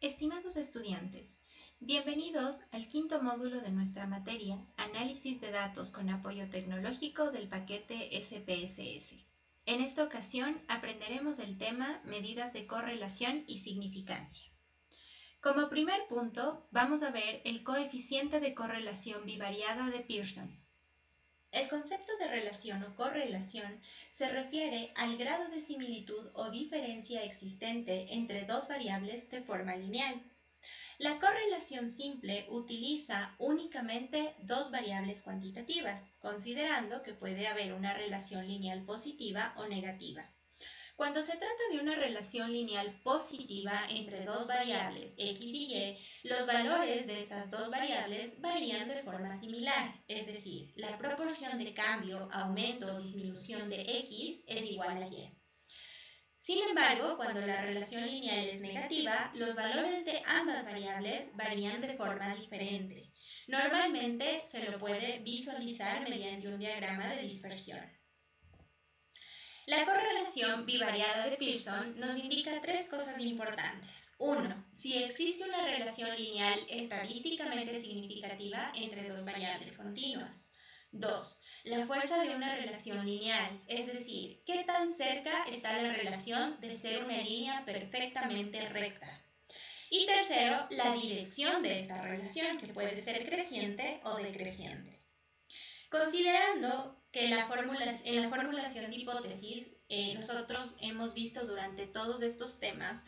Estimados estudiantes, bienvenidos al quinto módulo de nuestra materia Análisis de datos con apoyo tecnológico del paquete SPSS. En esta ocasión aprenderemos el tema Medidas de correlación y significancia. Como primer punto, vamos a ver el coeficiente de correlación bivariada de Pearson. El concepto de relación o correlación se refiere al grado de similitud o diferencia existente entre dos variables de forma lineal. La correlación simple utiliza únicamente dos variables cuantitativas, considerando que puede haber una relación lineal positiva o negativa. Cuando se trata de una relación lineal positiva entre dos variables x y y, los valores de estas dos variables varían de forma similar, es decir, la proporción de cambio, aumento o disminución de x es igual a y. Sin embargo, cuando la relación lineal es negativa, los valores de ambas variables varían de forma diferente. Normalmente se lo puede visualizar mediante un diagrama de dispersión. La correlación bivariada de Pearson nos indica tres cosas importantes. 1. Si existe una relación lineal estadísticamente significativa entre dos variables continuas. 2. La fuerza de una relación lineal, es decir, qué tan cerca está la relación de ser una línea perfectamente recta. Y tercero, la dirección de esta relación, que puede ser creciente o decreciente. Considerando que en la formulación de hipótesis, nosotros hemos visto durante todos estos temas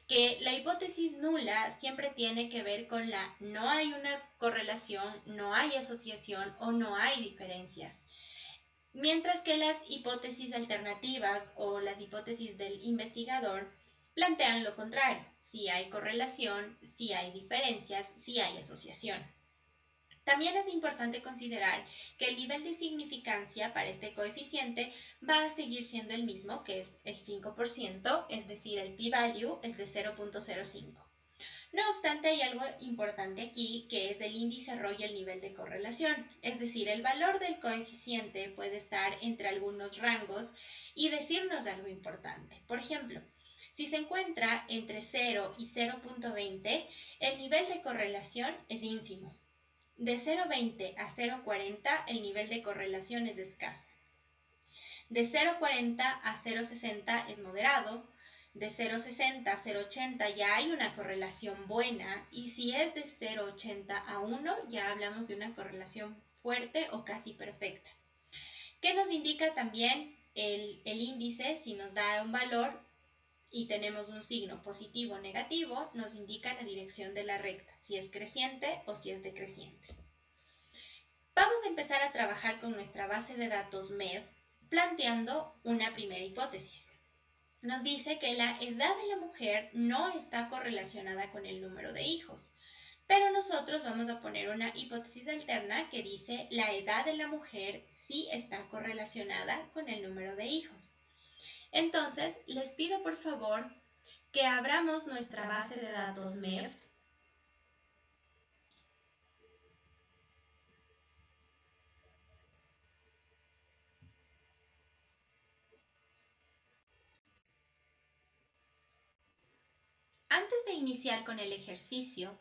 que la hipótesis nula siempre tiene que ver con la no hay una correlación, no hay asociación o no hay diferencias. Mientras que las hipótesis alternativas o las hipótesis del investigador plantean lo contrario, sí hay correlación, sí hay diferencias, sí hay asociación. También es importante considerar que el nivel de significancia para este coeficiente va a seguir siendo el mismo, que es el 5%, es decir, el p-value es de 0.05. No obstante, hay algo importante aquí, que es el índice ROI y el nivel de correlación, es decir, el valor del coeficiente puede estar entre algunos rangos y decirnos algo importante. Por ejemplo, si se encuentra entre 0 y 0.20, el nivel de correlación es ínfimo. De 0.20 a 0.40 el nivel de correlación es escaso. De 0.40 a 0.60 es moderado. De 0.60 a 0.80 ya hay una correlación buena. Y si es de 0.80 a 1 ya hablamos de una correlación fuerte o casi perfecta. ¿Qué nos indica también el índice? Si nos da un valor y tenemos un signo positivo o negativo, nos indica la dirección de la recta, si es creciente o si es decreciente. Vamos a empezar a trabajar con nuestra base de datos MEV, planteando una primera hipótesis. Nos dice que la edad de la mujer no está correlacionada con el número de hijos, pero nosotros vamos a poner una hipótesis alterna que dice la edad de la mujer sí está correlacionada con el número de hijos. Entonces, les pido por favor que abramos nuestra base de datos MEV. Antes de iniciar con el ejercicio,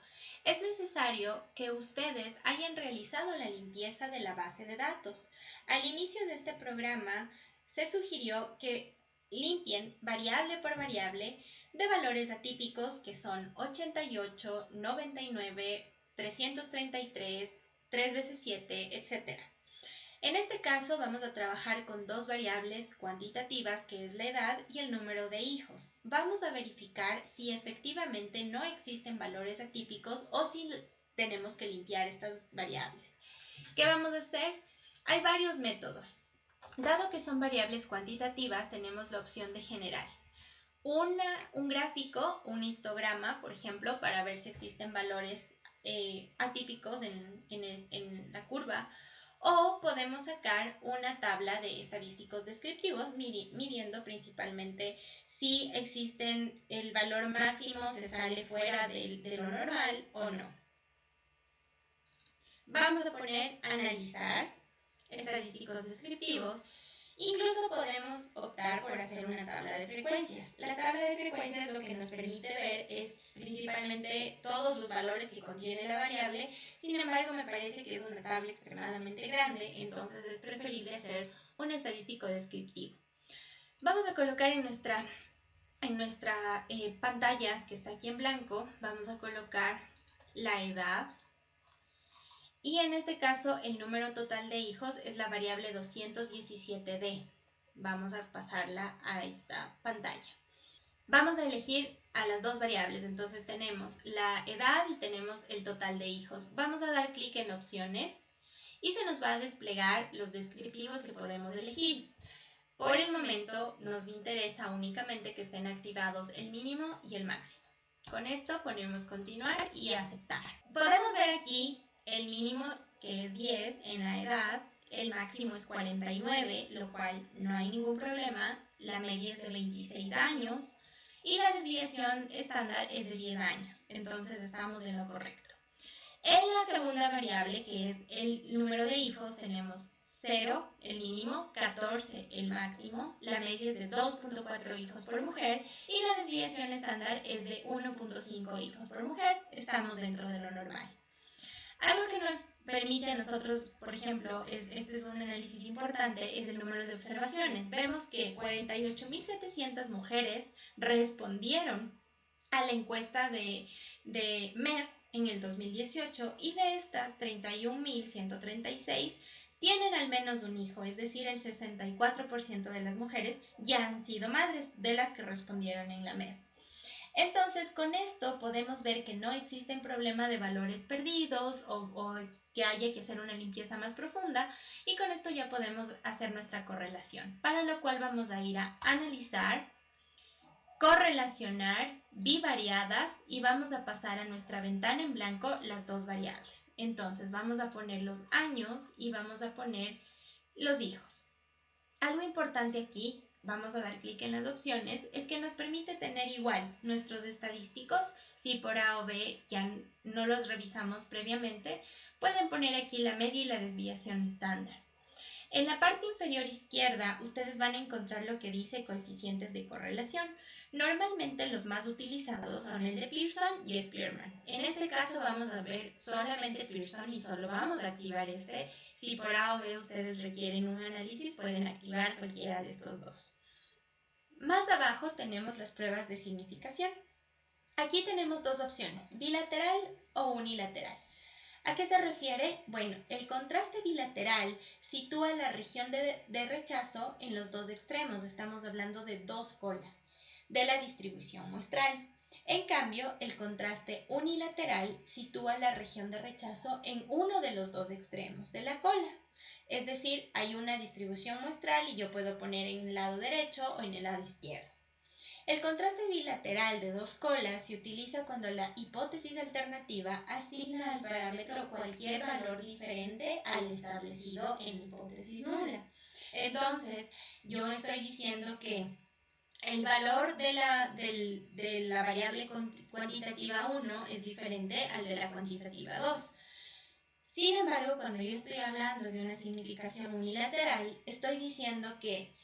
es necesario que ustedes hayan realizado la limpieza de la base de datos. Al inicio de este programa, se sugirió que limpien variable por variable de valores atípicos que son 88, 99, 333, 3 veces 7, etc. En este caso vamos a trabajar con dos variables cuantitativas, que es la edad y el número de hijos. Vamos a verificar si efectivamente no existen valores atípicos o si tenemos que limpiar estas variables. ¿Qué vamos a hacer? Hay varios métodos. Dado que son variables cuantitativas, tenemos la opción de generar un gráfico, un histograma, por ejemplo, para ver si existen valores atípicos en la curva, o podemos sacar una tabla de estadísticos descriptivos midiendo principalmente si existen el valor máximo se sale fuera de lo normal o no. Vamos a poner analizar estadísticos descriptivos Incluso podemos optar por hacer una tabla de frecuencias. La tabla de frecuencias lo que nos permite ver es principalmente todos los valores que contiene la variable. Sin embargo, me parece que es una tabla extremadamente grande, entonces es preferible hacer un estadístico descriptivo. Vamos a colocar en nuestra pantalla, que está aquí en blanco, vamos a colocar la edad. Y en este caso el número total de hijos es la variable 217D. Vamos a pasarla a esta pantalla. Vamos a elegir a las dos variables, entonces tenemos la edad y tenemos el total de hijos. Vamos a dar clic en opciones y se nos va a desplegar los descriptivos que podemos elegir. Por el momento nos interesa únicamente que estén activados el mínimo y el máximo. Con esto ponemos continuar y aceptar. Podemos ver aquí el mínimo, que es 10 en la edad, el máximo es 49, lo cual no hay ningún problema, la media es de 26 años y la desviación estándar es de 10 años, entonces estamos en lo correcto. En la segunda variable, que es el número de hijos, tenemos 0, el mínimo, 14, el máximo, la media es de 2.4 hijos por mujer y la desviación estándar es de 1.5 hijos por mujer, estamos dentro de lo normal. Algo que nos permite a nosotros, por ejemplo, este es un análisis importante, es el número de observaciones. Vemos que 48.700 mujeres respondieron a la encuesta de MEP en el 2018 y de estas 31.136 tienen al menos un hijo, es decir, el 64% de las mujeres ya han sido madres de las que respondieron en la MEP. Entonces, con esto podemos ver que no existe un problema de valores perdidos o que haya que hacer una limpieza más profunda y con esto ya podemos hacer nuestra correlación, para lo cual vamos a ir a analizar, correlacionar, bivariadas y vamos a pasar a nuestra ventana en blanco las dos variables. Entonces vamos a poner los años y vamos a poner los hijos. Algo importante aquí, vamos a dar clic en las opciones, es que nos permite tener igual nuestros estadísticos. Si por A o B ya no los revisamos previamente, pueden poner aquí la media y la desviación estándar. En la parte inferior izquierda, ustedes van a encontrar lo que dice coeficientes de correlación. Normalmente los más utilizados son el de Pearson y Spearman. En este caso vamos a ver solamente Pearson y solo vamos a activar este. Si por A o B ustedes requieren un análisis, pueden activar cualquiera de estos dos. Más abajo tenemos las pruebas de significación. Aquí tenemos dos opciones, bilateral o unilateral. ¿A qué se refiere? Bueno, el contraste bilateral sitúa la región de rechazo en los dos extremos, estamos hablando de dos colas de la distribución muestral. En cambio, el contraste unilateral sitúa la región de rechazo en uno de los dos extremos de la cola. Es decir, hay una distribución muestral y yo puedo poner en el lado derecho o en el lado izquierdo. El contraste bilateral de dos colas se utiliza cuando la hipótesis alternativa asigna al parámetro cualquier valor diferente al establecido en hipótesis nula. Entonces, yo estoy diciendo que el valor de la variable cuantitativa 1 es diferente al de la cuantitativa 2. Sin embargo, cuando yo estoy hablando de una significación unilateral, estoy diciendo que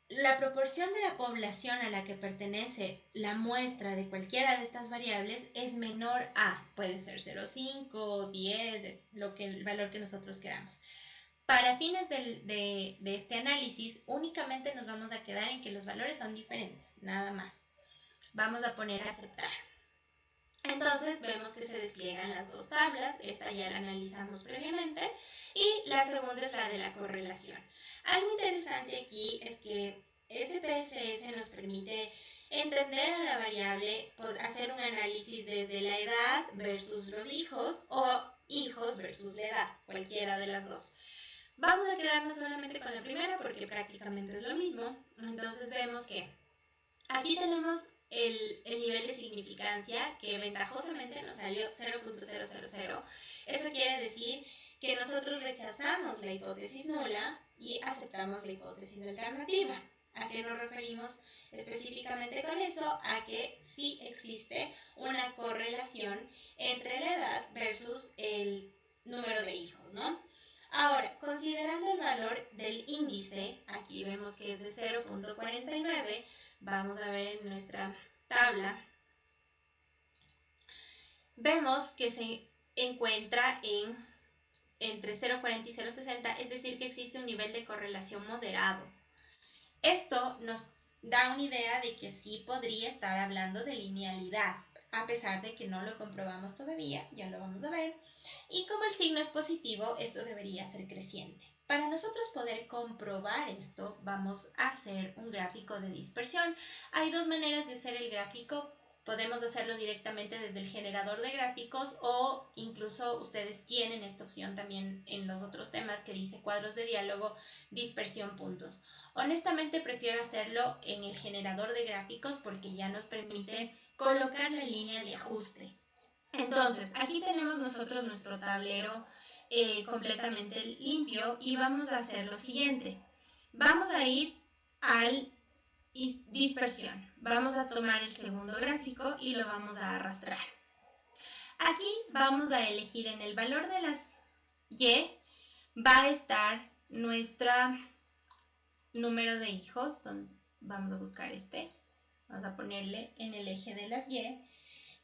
la proporción de la población a la que pertenece la muestra de cualquiera de estas variables es menor a, puede ser 0,5, 10, el valor que nosotros queramos. Para fines de este análisis, únicamente nos vamos a quedar en que los valores son diferentes, nada más. Vamos a poner a aceptar. Entonces vemos que se despliegan las dos tablas, esta ya la analizamos previamente, y la segunda es la de la correlación. Algo interesante aquí es que SPSS nos permite entender a la variable, hacer un análisis desde la edad versus los hijos o hijos versus la edad, cualquiera de las dos. Vamos a quedarnos solamente con la primera porque prácticamente es lo mismo. Entonces vemos que aquí tenemos el nivel de significancia que ventajosamente nos salió 0.000. Eso quiere decir que nosotros rechazamos la hipótesis nula y aceptamos la hipótesis alternativa. ¿A qué nos referimos específicamente con eso? A que sí existe una correlación entre la edad versus el número de hijos, ¿no? Ahora, considerando el valor del índice, aquí aquí vemos que es de 0.49, vamos a ver en nuestra tabla, vemos que se encuentra entre 0.40 y 0.60, es decir, que existe un nivel de correlación moderado. Esto nos da una idea de que sí podría estar hablando de linealidad, a pesar de que no lo comprobamos todavía, ya lo vamos a ver. Y como el signo es positivo, esto debería ser creciente. Para nosotros poder comprobar esto, vamos a hacer un gráfico de dispersión. Hay dos maneras de hacer el gráfico. Podemos hacerlo directamente desde el generador de gráficos o incluso ustedes tienen esta opción también en los otros temas que dice cuadros de diálogo, dispersión, puntos. Honestamente prefiero hacerlo en el generador de gráficos porque ya nos permite colocar la línea de ajuste. Entonces, aquí tenemos nosotros nuestro tablero completamente limpio y vamos a hacer lo siguiente. Vamos a ir al dispersión. Vamos a tomar el segundo gráfico y lo vamos a arrastrar. Aquí vamos a elegir en el valor de las Y, va a estar nuestra número de hijos, vamos a buscar vamos a ponerle en el eje de las Y,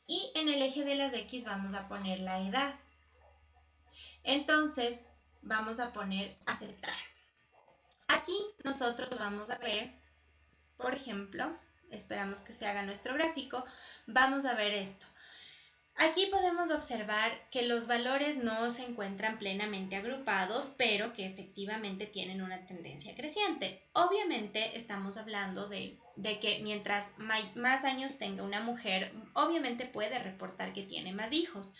y en el eje de las X vamos a poner la edad. Entonces vamos a poner aceptar. Aquí nosotros vamos a ver, por ejemplo, esperamos que se haga nuestro gráfico, vamos a ver esto. Aquí podemos observar que los valores no se encuentran plenamente agrupados, pero que efectivamente tienen una tendencia creciente. Obviamente estamos hablando de que mientras más años tenga una mujer, obviamente puede reportar que tiene más hijos.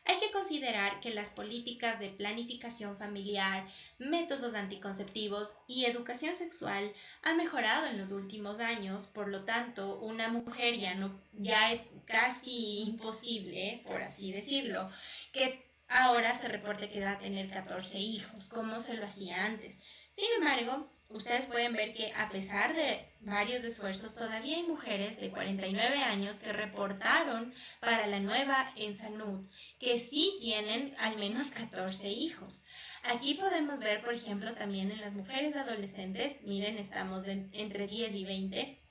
Hay que considerar que las políticas de planificación familiar, métodos anticonceptivos y educación sexual han mejorado en los últimos años, por lo tanto, una mujer ya es casi imposible, por así decirlo, que ahora se reporte que va a tener 14 hijos, como se lo hacía antes. Sin embargo, ustedes pueden ver que a pesar de varios esfuerzos, todavía hay mujeres de 49 años que reportaron para la nueva ENSANUD que sí tienen al menos 14 hijos. Aquí podemos ver, por ejemplo, también en las mujeres adolescentes, miren, estamos entre 10 y 20,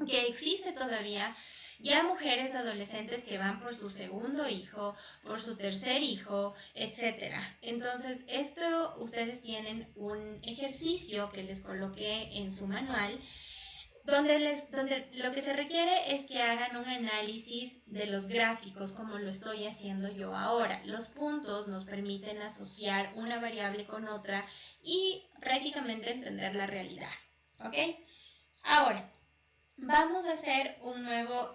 que existe todavía ya mujeres adolescentes que van por su segundo hijo, por su tercer hijo, etc. Entonces, esto ustedes tienen un ejercicio que les coloqué en su manual, donde lo que se requiere es que hagan un análisis de los gráficos como lo estoy haciendo yo ahora. Los puntos nos permiten asociar una variable con otra y prácticamente entender la realidad. ¿Ok? Ahora, vamos a hacer un nuevo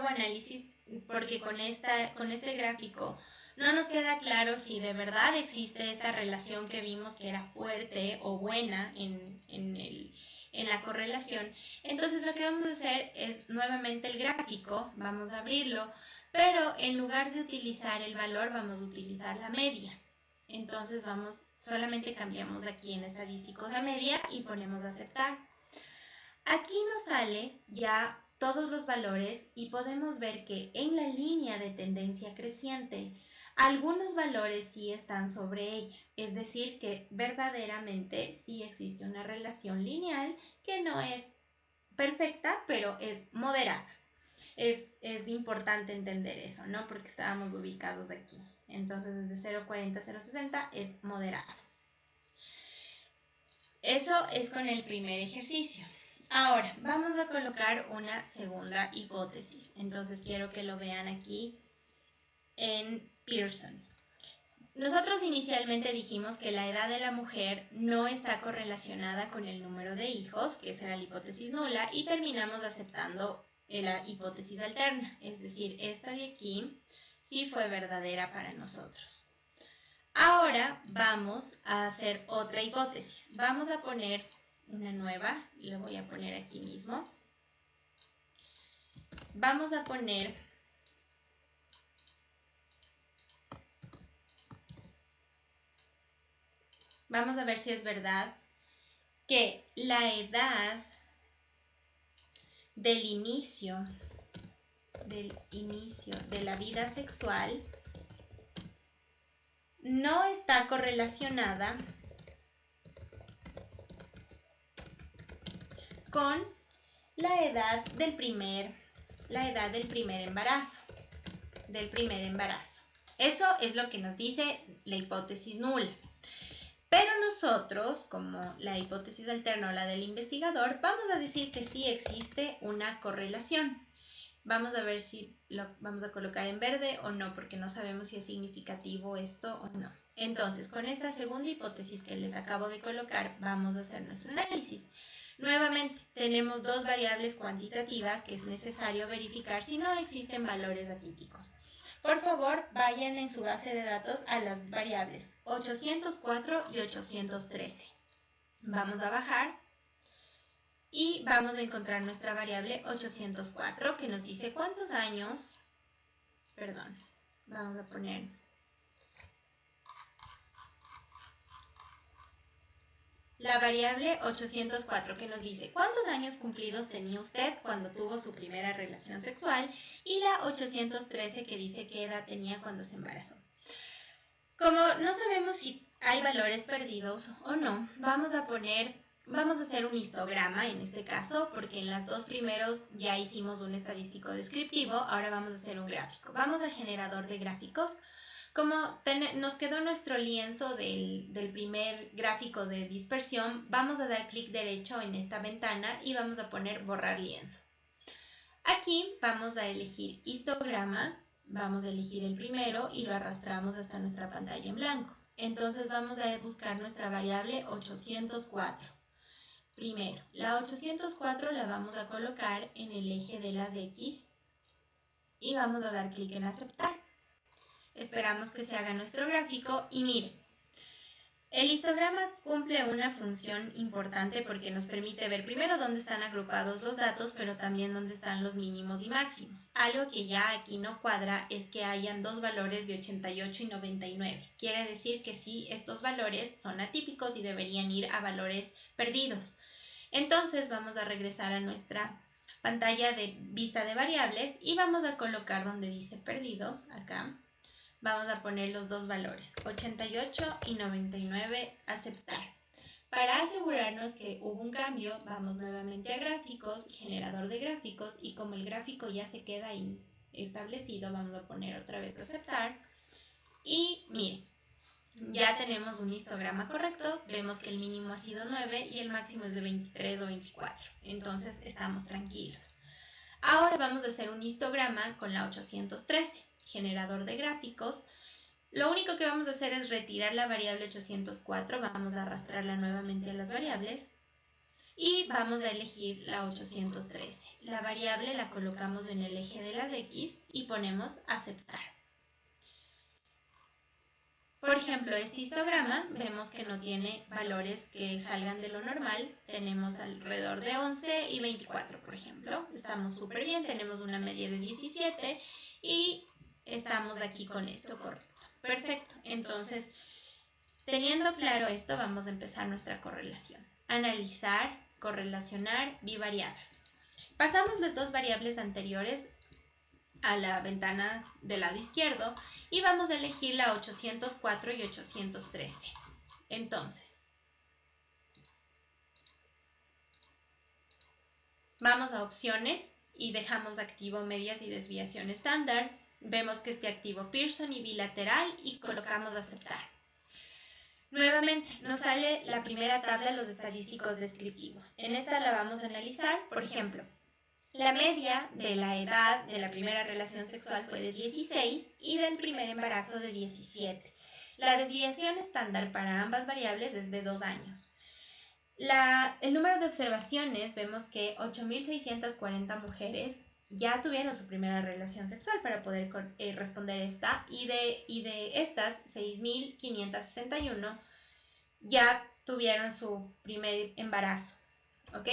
análisis porque con este gráfico no nos queda claro si de verdad existe esta relación que vimos que era fuerte o buena en la correlación. Entonces lo que vamos a hacer es nuevamente el gráfico, vamos a abrirlo, pero en lugar de utilizar el valor vamos a utilizar la media. Entonces solamente cambiamos aquí en estadísticos a media y ponemos aceptar. Aquí nos sale ya todos los valores y podemos ver que en la línea de tendencia creciente algunos valores sí están sobre ella, es decir que verdaderamente sí existe una relación lineal que no es perfecta, pero es moderada. Es importante entender eso, ¿no? Porque estábamos ubicados aquí. Entonces desde 0.40 a 0.60 es moderado. Eso es con el primer ejercicio. Ahora, vamos a colocar una segunda hipótesis. Entonces quiero que lo vean aquí en Pearson. Nosotros inicialmente dijimos que la edad de la mujer no está correlacionada con el número de hijos, que esa era la hipótesis nula, y terminamos aceptando la hipótesis alterna, es decir, esta de aquí sí fue verdadera para nosotros. Ahora vamos a hacer otra hipótesis. Vamos a poner una nueva, y la voy a poner aquí mismo. Vamos a poner vamos a ver si es verdad que la edad del inicio de la vida sexual no está correlacionada con la edad del primer embarazo. Eso es lo que nos dice la hipótesis nula. Pero nosotros, como la hipótesis alterna o la del investigador, vamos a decir que sí existe una correlación. Vamos a ver si lo vamos a colocar en verde o no, porque no sabemos si es significativo esto o no. Entonces, con esta segunda hipótesis que les acabo de colocar, vamos a hacer nuestro análisis. Nuevamente, tenemos dos variables cuantitativas que es necesario verificar si no existen valores atípicos. Por favor, vayan en su base de datos a las variables 804 y 813. Vamos a bajar y vamos a encontrar nuestra variable 804 que nos dice cuántos años, vamos a poner la variable 804 que nos dice cuántos años cumplidos tenía usted cuando tuvo su primera relación sexual y la 813 que dice qué edad tenía cuando se embarazó. Como no sabemos si hay valores perdidos o no, vamos a hacer un histograma en este caso, porque en las dos primeros ya hicimos un estadístico descriptivo, ahora vamos a hacer un gráfico. Vamos a generador de gráficos. Como nos quedó nuestro lienzo del primer gráfico de dispersión, vamos a dar clic derecho en esta ventana y vamos a poner borrar lienzo. Aquí vamos a elegir histograma, vamos a elegir el primero y lo arrastramos hasta nuestra pantalla en blanco. Entonces vamos a buscar nuestra variable 804. Primero, la 804 la vamos a colocar en el eje de las X y vamos a dar clic en aceptar. Esperamos que se haga nuestro gráfico y miren, el histograma cumple una función importante porque nos permite ver primero dónde están agrupados los datos, pero también dónde están los mínimos y máximos. Algo que ya aquí no cuadra es que hayan dos valores de 88 y 99. Quiere decir que sí, estos valores son atípicos y deberían ir a valores perdidos. Entonces vamos a regresar a nuestra pantalla de vista de variables y vamos a colocar donde dice perdidos, acá. Vamos a poner los dos valores, 88 y 99, aceptar. Para asegurarnos que hubo un cambio, vamos nuevamente a gráficos, generador de gráficos, y como el gráfico ya se queda ahí establecido, vamos a poner otra vez aceptar. Y miren, ya tenemos un histograma correcto, vemos que el mínimo ha sido 9 y el máximo es de 23 o 24, entonces estamos tranquilos. Ahora vamos a hacer un histograma con la 813. Generador de gráficos. Lo único que vamos a hacer es retirar la variable 804, vamos a arrastrarla nuevamente a las variables y vamos a elegir la 813. La variable la colocamos en el eje de las X y ponemos aceptar. Por ejemplo, este histograma vemos que no tiene valores que salgan de lo normal, tenemos alrededor de 11 y 24, por ejemplo. Estamos súper bien, tenemos una media de 17 y estamos aquí con esto correcto. Perfecto. Entonces, teniendo claro esto, vamos a empezar nuestra correlación. Analizar, correlacionar bivariadas. Pasamos las dos variables anteriores a la ventana del lado izquierdo y vamos a elegir la 804 y 813. Entonces, vamos a opciones y dejamos activo medias y desviación estándar. Vemos que esté activo Pearson y bilateral y colocamos aceptar. Nuevamente nos sale la primera tabla de los estadísticos descriptivos. En esta la vamos a analizar, por ejemplo, la media de la edad de la primera relación sexual fue de 16 y del primer embarazo de 17. La desviación estándar para ambas variables es de 2 años. El número de observaciones, vemos que 8.640 mujeres ya tuvieron su primera relación sexual para poder responder esta, y de estas 6.561 ya tuvieron su primer embarazo, ¿ok?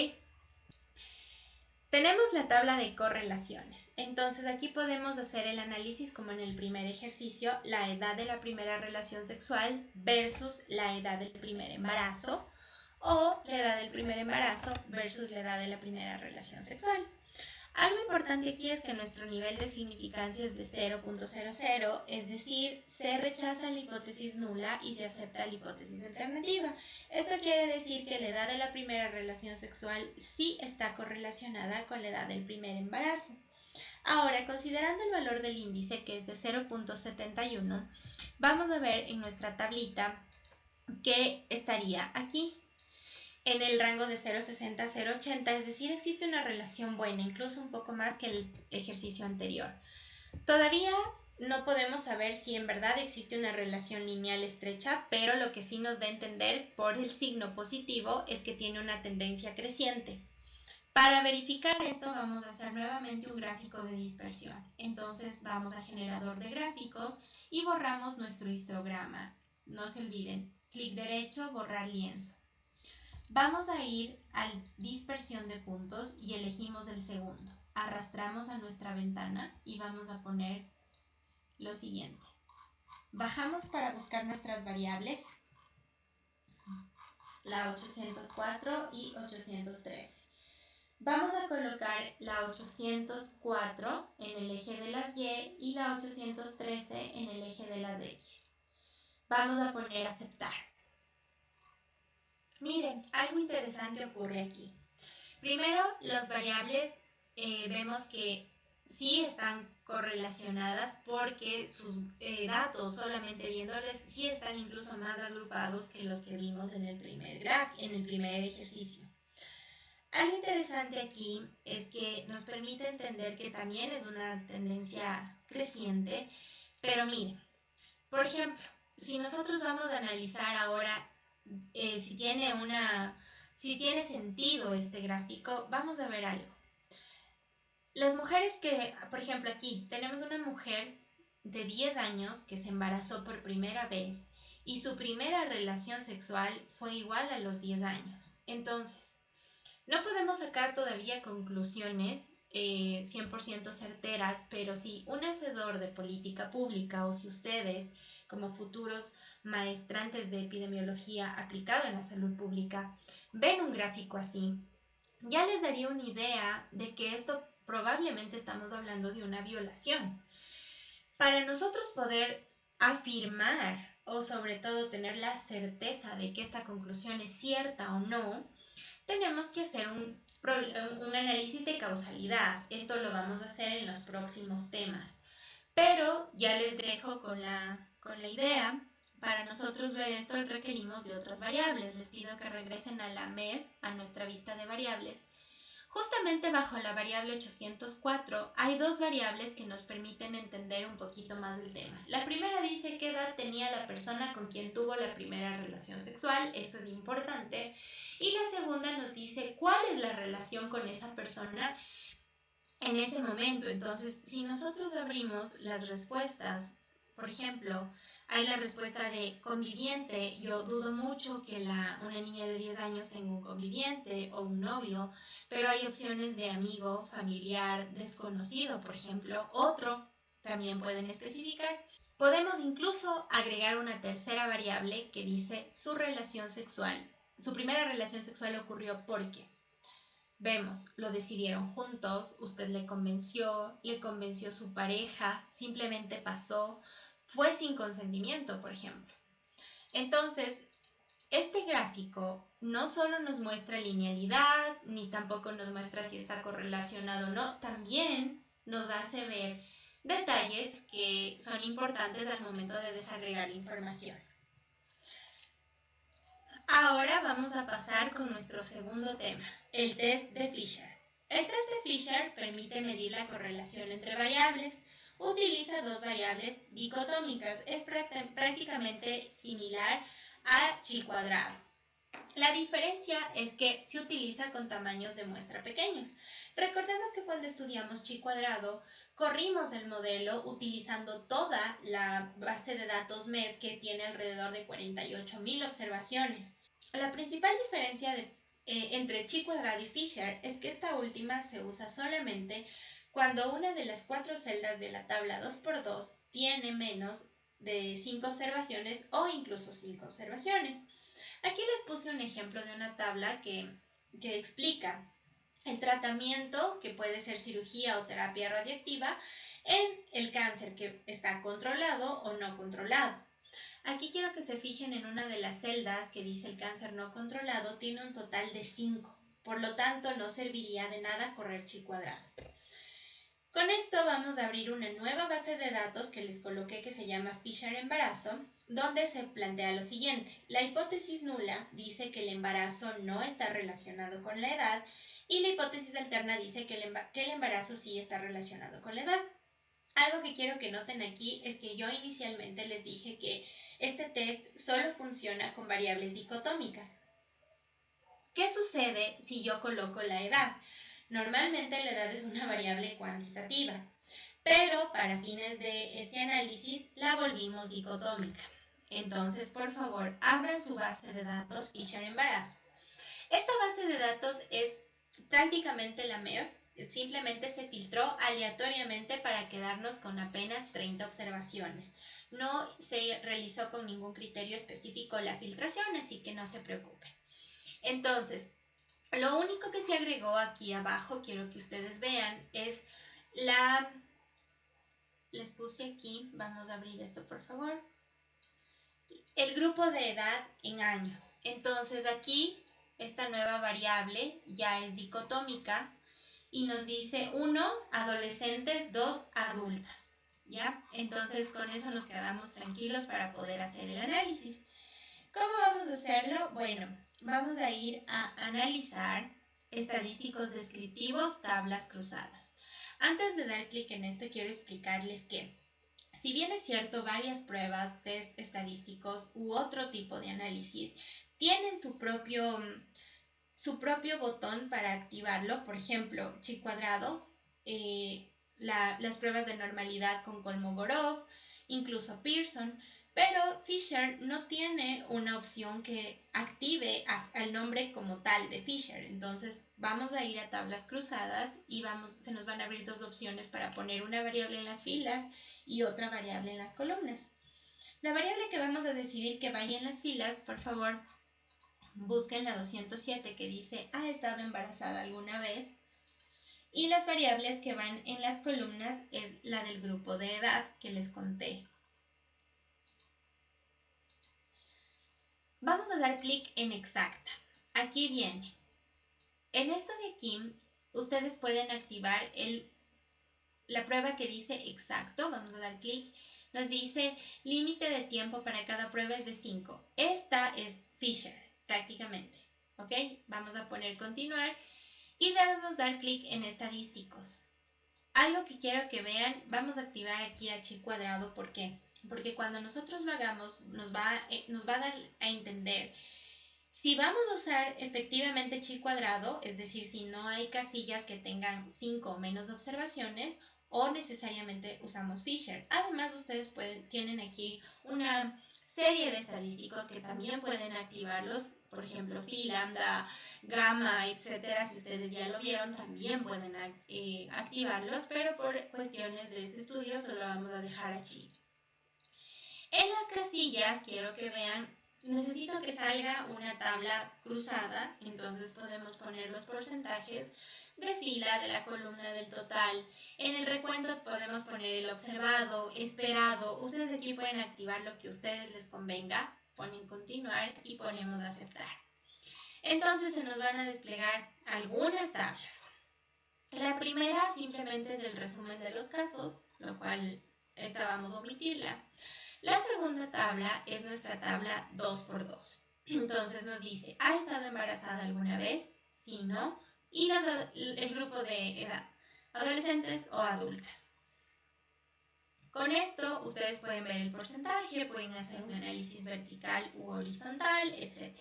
Tenemos la tabla de correlaciones, entonces aquí podemos hacer el análisis como en el primer ejercicio, la edad de la primera relación sexual versus la edad del primer embarazo, o la edad del primer embarazo versus la edad de la primera relación sexual. Algo importante aquí es que nuestro nivel de significancia es de 0.00, es decir, se rechaza la hipótesis nula y se acepta la hipótesis alternativa. Esto quiere decir que la edad de la primera relación sexual sí está correlacionada con la edad del primer embarazo. Ahora, considerando el valor del índice, que es de 0.71, vamos a ver en nuestra tablita que estaría aquí en el rango de 0.60 a 0.80, es decir, existe una relación buena, incluso un poco más que el ejercicio anterior. Todavía no podemos saber si en verdad existe una relación lineal estrecha, pero lo que sí nos da a entender por el signo positivo es que tiene una tendencia creciente. Para verificar esto vamos a hacer nuevamente un gráfico de dispersión. Entonces vamos a generador de gráficos y borramos nuestro histograma. No se olviden, clic derecho, borrar lienzo. Vamos a ir a dispersión de puntos y elegimos el segundo. Arrastramos a nuestra ventana y vamos a poner lo siguiente. Bajamos para buscar nuestras variables, la 804 y 813. Vamos a colocar la 804 en el eje de las Y y la 813 en el eje de las X. Vamos a poner aceptar. Miren, algo interesante ocurre aquí. Primero, las variables vemos que sí están correlacionadas porque sus datos, solamente viéndoles, sí están incluso más agrupados que los que vimos en el primer ejercicio. Algo interesante aquí es que nos permite entender que también es una tendencia creciente, pero miren, por ejemplo, si nosotros vamos a analizar ahora si tiene sentido este gráfico, vamos a ver algo. Las mujeres que, por ejemplo, aquí tenemos una mujer de 10 años que se embarazó por primera vez y su primera relación sexual fue igual a los 10 años. Entonces, no podemos sacar todavía conclusiones 100% certeras, pero si un hacedor de política pública o si ustedes, como futuros maestrantes de epidemiología aplicado en la salud pública, ven un gráfico así, ya les daría una idea de que esto probablemente estamos hablando de una violación. Para nosotros poder afirmar o sobre todo tener la certeza de que esta conclusión es cierta o no, tenemos que hacer un análisis de causalidad. Esto lo vamos a hacer en los próximos temas. Pero ya les dejo con la idea. Para nosotros ver esto requerimos de otras variables. Les pido que regresen a la MEV, a nuestra vista de variables. Justamente bajo la variable 804 hay dos variables que nos permiten entender un poquito más del tema. La primera dice qué edad tenía la persona con quien tuvo la primera relación sexual, eso es importante. Y la segunda nos dice cuál es la relación con esa persona en ese momento. Entonces, si nosotros abrimos las respuestas, por ejemplo, hay la respuesta de conviviente. Yo dudo mucho que una niña de 10 años tenga un conviviente o un novio, pero hay opciones de amigo, familiar, desconocido, por ejemplo, otro, también pueden especificar. Podemos incluso agregar una tercera variable que dice su relación sexual. Su primera relación sexual ocurrió porque vemos, lo decidieron juntos, usted le convenció su pareja, simplemente pasó, fue sin consentimiento, por ejemplo. Entonces, este gráfico no solo nos muestra linealidad, ni tampoco nos muestra si está correlacionado o no, también nos hace ver detalles que son importantes al momento de desagregar la información. Ahora vamos a pasar con nuestro segundo tema, el test de Fisher. El test de Fisher permite medir la correlación entre variables. Utiliza dos variables dicotómicas. Es prácticamente similar a chi cuadrado. La diferencia es que se utiliza con tamaños de muestra pequeños. Recordemos que cuando estudiamos chi cuadrado, corrimos el modelo utilizando toda la base de datos MEP que tiene alrededor de 48,000 observaciones. La principal diferencia entre chi cuadrado y Fisher es que esta última se usa solamente cuando una de las 4 celdas de la tabla 2x2 tiene menos de 5 observaciones o incluso 5 observaciones. Aquí les puse un ejemplo de una tabla que explica el tratamiento, que puede ser cirugía o terapia radiactiva, en el cáncer que está controlado o no controlado. Aquí quiero que se fijen en una de las celdas que dice el cáncer no controlado, tiene un total de 5, por lo tanto no serviría de nada correr chi cuadrado. Con esto vamos a abrir una nueva base de datos que les coloqué que se llama Fisher embarazo, donde se plantea lo siguiente. La hipótesis nula dice que el embarazo no está relacionado con la edad y la hipótesis alterna dice que el embarazo sí está relacionado con la edad. Algo que quiero que noten aquí es que yo inicialmente les dije que este test solo funciona con variables dicotómicas. ¿Qué sucede si yo coloco la edad? Normalmente la edad es una variable cuantitativa, pero para fines de este análisis la volvimos dicotómica. Entonces, por favor, abran su base de datos Fisher embarazo. Esta base de datos es prácticamente la MEF, simplemente se filtró aleatoriamente para quedarnos con apenas 30 observaciones. No se realizó con ningún criterio específico la filtración, así que no se preocupen. Entonces, lo único que se agregó aquí abajo, quiero que ustedes vean, es les puse aquí, vamos a abrir esto por favor, el grupo de edad en años. Entonces aquí esta nueva variable ya es dicotómica y nos dice 1 adolescentes, 2 adultas, ¿ya? Entonces con eso nos quedamos tranquilos para poder hacer el análisis. ¿Cómo vamos a hacerlo? Bueno, vamos a ir a analizar estadísticos descriptivos, tablas cruzadas. Antes de dar clic en esto, quiero explicarles que, si bien es cierto, varias pruebas, test estadísticos u otro tipo de análisis tienen su propio botón para activarlo, por ejemplo, chi cuadrado, las pruebas de normalidad con Kolmogorov, incluso Pearson, pero Fisher no tiene una opción que active al nombre como tal de Fisher. Entonces vamos a ir a tablas cruzadas y se nos van a abrir dos opciones para poner una variable en las filas y otra variable en las columnas. La variable que vamos a decidir que vaya en las filas, por favor, busquen la 207 que dice ¿ha estado embarazada alguna vez? Y las variables que van en las columnas es la del grupo de edad que les conté. Vamos a dar clic en exacta. Aquí viene. En esto de aquí, ustedes pueden activar la prueba que dice exacto. Vamos a dar clic. Nos dice límite de tiempo para cada prueba es de 5. Esta es Fisher, prácticamente. ¿Ok? Vamos a poner continuar y debemos dar clic en estadísticos. Algo que quiero que vean, vamos a activar aquí a chi cuadrado. ¿Por qué? Porque cuando nosotros lo hagamos nos va a dar a entender si vamos a usar efectivamente chi cuadrado, es decir, si no hay casillas que tengan 5 o menos observaciones, o necesariamente usamos Fisher. Además, ustedes tienen aquí una serie de estadísticos que también pueden activarlos, por ejemplo, phi, lambda, gamma, etcétera. Si ustedes ya lo vieron, también pueden activarlos, pero por cuestiones de este estudio solo vamos a dejar a chi. En las casillas quiero que vean, necesito que salga una tabla cruzada, entonces podemos poner los porcentajes de fila, de la columna, del total. En el recuento podemos poner el observado, esperado. Ustedes aquí pueden activar lo que a ustedes les convenga. Ponen continuar y ponemos aceptar. Entonces se nos van a desplegar algunas tablas. La primera simplemente es el resumen de los casos, lo cual esta vamos a omitirla. La segunda tabla es nuestra tabla 2x2. Entonces nos dice, ¿ha estado embarazada alguna vez? Sí, no. Y el grupo de edad, adolescentes o adultas. Con esto ustedes pueden ver el porcentaje, pueden hacer un análisis vertical u horizontal, etc.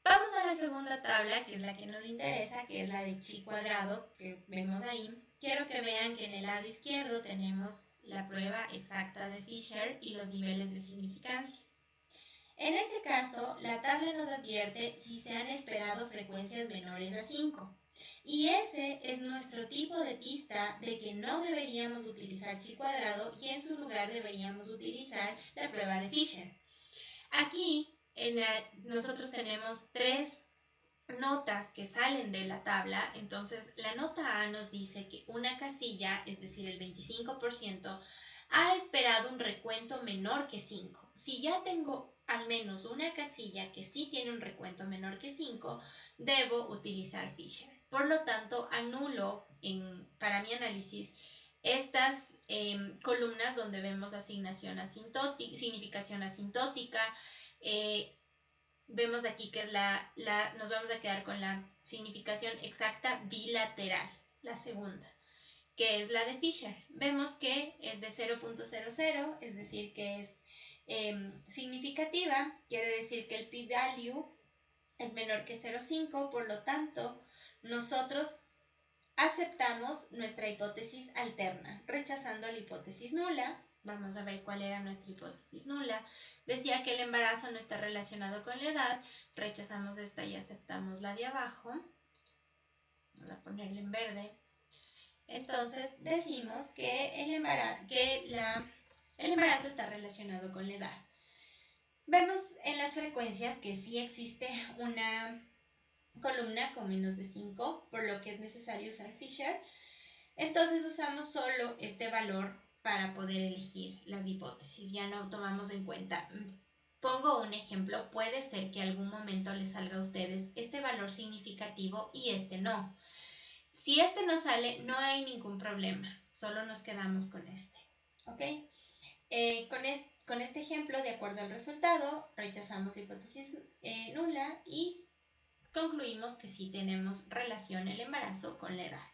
Vamos a la segunda tabla, que es la que nos interesa, que es la de chi cuadrado, que vemos ahí. Quiero que vean que en el lado izquierdo tenemos la prueba exacta de Fisher y los niveles de significancia. En este caso, la tabla nos advierte si se han esperado frecuencias menores a 5. Y ese es nuestro tipo de pista de que no deberíamos utilizar chi cuadrado y en su lugar deberíamos utilizar la prueba de Fisher. Aquí nosotros tenemos 3 notas que salen de la tabla, entonces la nota A nos dice que una casilla, es decir, el 25%, ha esperado un recuento menor que 5. Si ya tengo al menos una casilla que sí tiene un recuento menor que 5, debo utilizar Fisher. Por lo tanto, anulo para mi análisis estas columnas donde vemos asignación asintótica, significación asintótica. Vemos aquí que es nos vamos a quedar con la significación exacta bilateral, la segunda, que es la de Fisher. Vemos que es de 0.00, es decir, que es significativa, quiere decir que el p-value es menor que 0.5, por lo tanto, nosotros aceptamos nuestra hipótesis alterna, rechazando la hipótesis nula. Vamos a ver cuál era nuestra hipótesis nula. Decía que el embarazo no está relacionado con la edad. Rechazamos esta y aceptamos la de abajo. Vamos a ponerle en verde. Entonces decimos que el embarazo está relacionado con la edad. Vemos en las frecuencias que sí existe una columna con menos de 5, por lo que es necesario usar Fisher. Entonces usamos solo este valor para poder elegir las hipótesis, ya no tomamos en cuenta. Pongo un ejemplo, puede ser que algún momento les salga a ustedes este valor significativo y este no. Si este no sale, no hay ningún problema, solo nos quedamos con este. ¿Ok? Con este ejemplo, de acuerdo al resultado, rechazamos la hipótesis nula y concluimos que sí tenemos relación el embarazo con la edad.